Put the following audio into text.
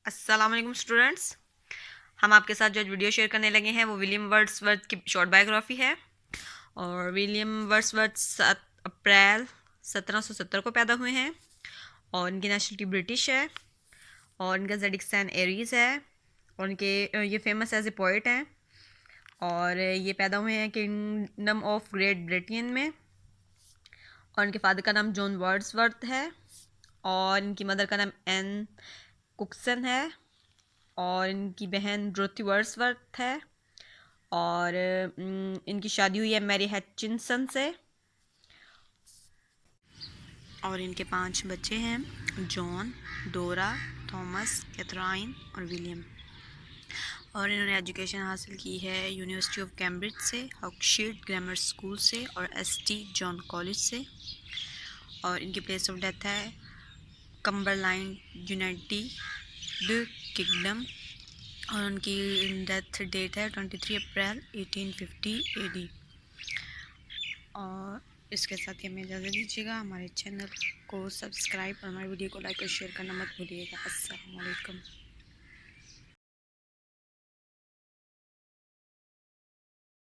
अस्सलाम वालेकुम स्टूडेंट्स। हम आपके साथ जो वीडियो शेयर करने लगे हैं वो विलियम वर्ड्सवर्थ की शॉर्ट बायोग्राफी है। और विलियम वर्ड्सवर्थ 7 अप्रैल 1770 को पैदा हुए हैं और इनकी नेशनलिटी ब्रिटिश है और इनका ज़ेडिक साइन एरीज है और इनके ये फेमस एज ए पोइट हैं और ये पैदा हुए हैं किंगडम ऑफ ग्रेट ब्रिटेन में। और इनके फादर का नाम जॉन वर्ड्सवर्थ है और इनकी मदर का नाम एन कुकसन है और इनकी बहन डोरोथी वर्ड्सवर्थ है और इनकी शादी हुई है मैरी हचिंसन से और इनके 5 बच्चे हैं, जॉन, डोरा, थॉमस, कैथराइन और विलियम। और इन्होंने एजुकेशन हासिल की है यूनिवर्सिटी ऑफ कैम्ब्रिज से, ऑक्सफोर्ड ग्रामर स्कूल से और एसटी जॉन कॉलेज से। और इनकी प्लेस ऑफ डेथ है कम्बरलैंड, यूनाइटेड किंगडम और उनकी डेथ डेट है 23 अप्रैल 1850 AD। और इसके साथ ही हमें इजाज़त दीजिएगा। हमारे चैनल को सब्सक्राइब और हमारे वीडियो को लाइक और शेयर करना मत भूलिएगा। अस्सलाम वालेकुम।